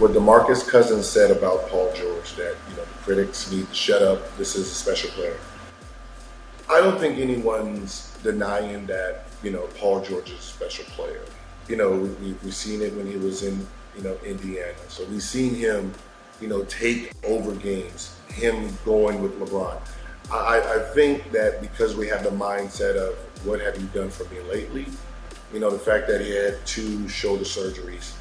what DeMarcus Cousins said about Paul George, that the critics need to shut up. This is a special player. I don't think anyone's denying that Paul George is a special player. We've seen it when he was in Indiana. So we've seen him take over games. Him going with LeBron. I think that because we have the mindset of what have you done for me lately, the fact that he had 2 shoulder surgeries,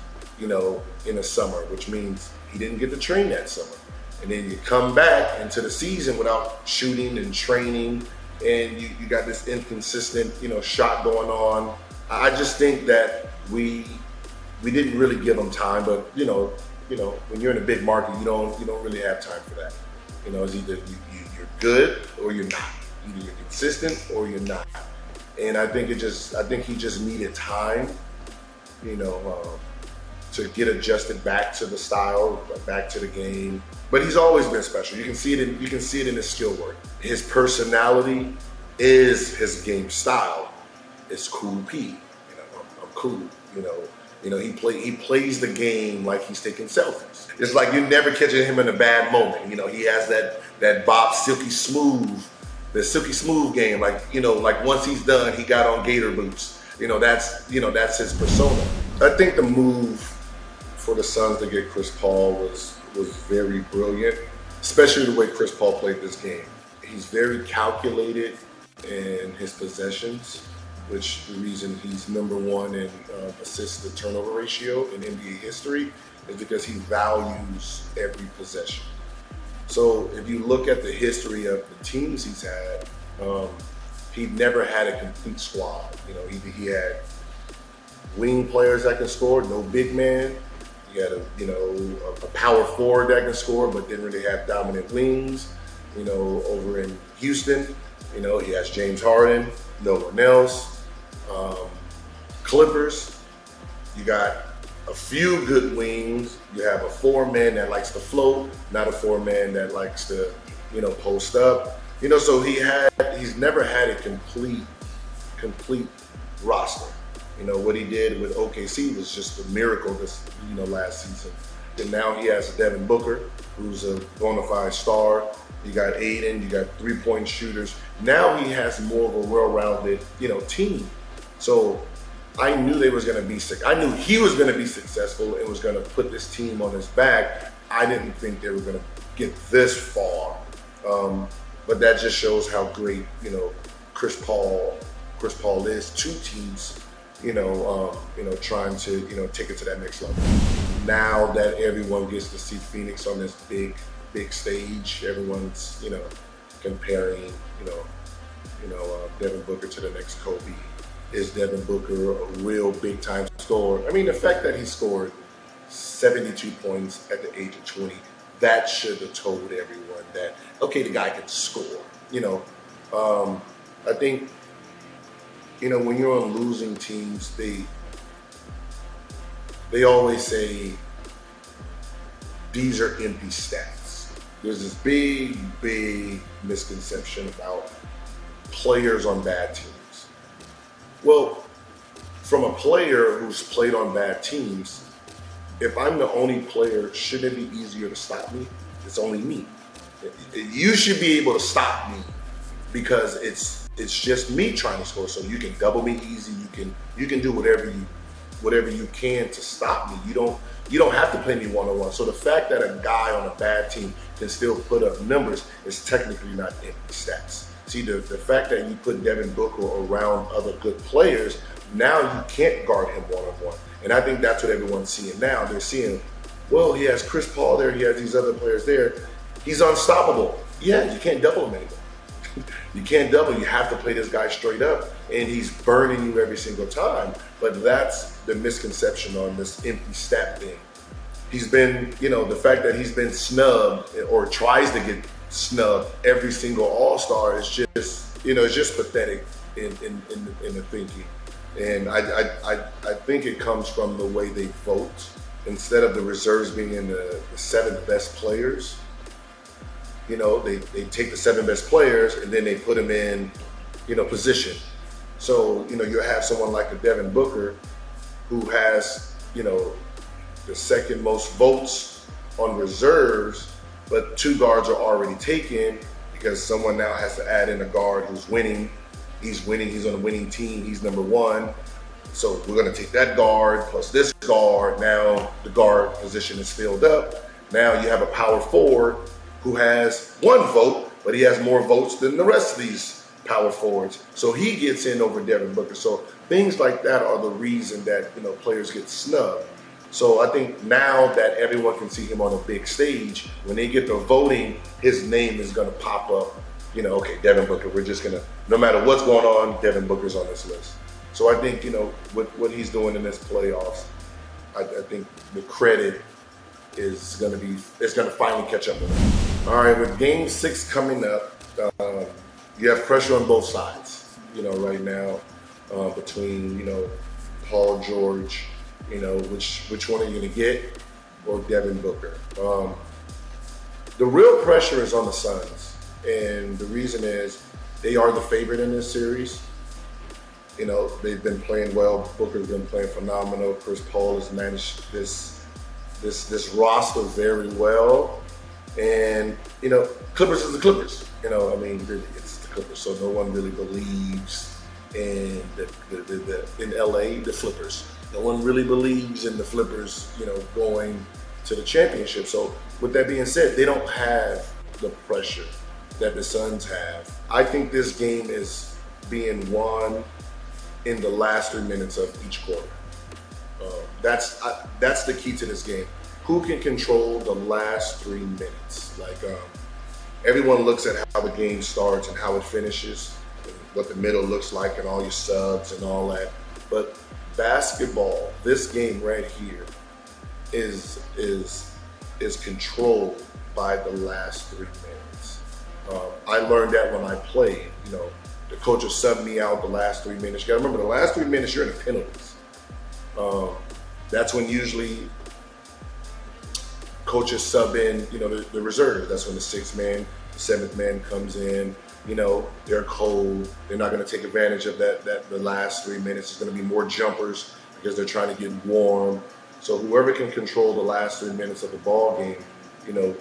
in the summer, which means he didn't get to train that summer. And then you come back into the season without shooting and training, and you got this inconsistent, shot going on. I just think that we didn't really give him time, but when you're in a big market, you don't really have time for that. It's either you're good or you're not. Either you're consistent or you're not. And I think he just needed time, to get adjusted back to the style, back to the game. But he's always been special. You can see it in his skill work. His personality is his game style. It's cool P. I'm cool. He plays the game like he's taking selfies. It's like you're never catching him in a bad moment. He has that Bob Silky Smooth, the Silky Smooth game. Like once he's done, he got on Gator boots. That's his persona. I think the move for the Suns to get Chris Paul was very brilliant, especially the way Chris Paul played this game. He's very calculated in his possessions, which the reason he's number 1 in assist to turnover ratio in NBA history is because he values every possession. So if you look at the history of the teams he's had, he never had a complete squad. He had wing players that can score, no big man. He had a power forward that can score, but didn't really have dominant wings. Over in Houston, he has James Harden, no one else. Clippers, you got a few good wings. You have a 4-man that likes to float, not a 4-man that likes to, post up. So he's never had a complete roster. What he did with OKC was just a miracle this, last season. And now he has Devin Booker, who's a bona fide star. You got Aiden, you got 3-point shooters. Now he has more of a well-rounded, team. So I knew they was gonna be sick. I knew he was gonna be successful and was gonna put this team on his back. I didn't think they were gonna get this far. But that just shows how great, Chris Paul is to teams, trying to, take it to that next level. Now that everyone gets to see Phoenix on this big stage, everyone's, comparing, Devin Booker to the next Kobe. Is Devin Booker a real big time scorer? I mean, the fact that he scored 72 points at the age of 20, that should have told everyone that, okay, the guy can score. I think, when you're on losing teams, they always say these are empty stats. There's this big misconception about players on bad teams. Well, from a player who's played on bad teams, if I'm the only player, shouldn't it be easier to stop me? It's only me. You should be able to stop me because it's just me trying to score. So you can double me easy. You can do whatever you can to stop me. You don't have to play me one-on-one. So the fact that a guy on a bad team can still put up numbers is technically not empty stats. See, the fact that you put Devin Booker around other good players, now you can't guard him one-on-one. And I think that's what everyone's seeing now. They're seeing, well, he has Chris Paul there, he has these other players there. He's unstoppable. Yeah, you can't double him anymore. You can't double. You have to play this guy straight up, and he's burning you every single time. But that's the misconception on this empty stat thing. He's been, the fact that he's been snubbed or tries to get snubbed every single All-Star is just, it's just pathetic in the thinking. And I think it comes from the way they vote. Instead of the reserves being in the 7 best players, they take the 7 best players and then they put them in, position. So, you have someone like a Devin Booker who has, the second most votes on reserves, but 2 guards are already taken because someone now has to add in a guard who's winning. He's winning, he's on a winning team, he's number 1. So we're gonna take that guard plus this guard. Now the guard position is filled up. Now you have a power forward who has 1 vote, but he has more votes than the rest of these power forwards. So he gets in over Devin Booker. So things like that are the reason that, you know, players get snubbed. So I think now that everyone can see him on a big stage, when they get to voting, his name is gonna pop up. You know, okay, Devin Booker, we're just gonna, no matter what's going on, Devin Booker's on this list. So I think, you know, with what he's doing in this playoffs, I think the credit is gonna be, it's gonna finally catch up with him. All right, with Game 6 coming up, you have pressure on both sides, you know, right now, between, you know, Paul George, you know, which one are you gonna get, or Devin Booker? The real pressure is on the Suns, and the reason is they are the favorite in this series. You know, they've been playing well. Booker's been playing phenomenal. Chris Paul has managed this roster very well, and you know, Clippers is the Clippers. You know, I mean, it's the Clippers, so no one really believes in in LA the Flippers. No one really believes in the Flippers, you know, going to the championship. So with that being said, they don't have the pressure that the Suns have. I think this game is being won in the last 3 minutes of each quarter. That's the key to this game. Who can control the last 3 minutes? Like, everyone looks at how the game starts and how it finishes, and what the middle looks like, and all your subs and all that. But basketball, this game right here, is controlled by the last 3 minutes. I learned that when I played. You know, the coach will sub me out the last 3 minutes. You gotta remember, the last 3 minutes you're in the penalties. That's when usually coaches sub in, you know, the reserves. That's when the 6th man, the 7th man comes in. You know, they're cold. They're not going to take advantage of the last 3 minutes. It's going to be more jumpers because they're trying to get warm. So whoever can control the last 3 minutes of the ball game, you know,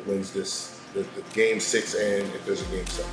wins the game 6, and if there's a game 7.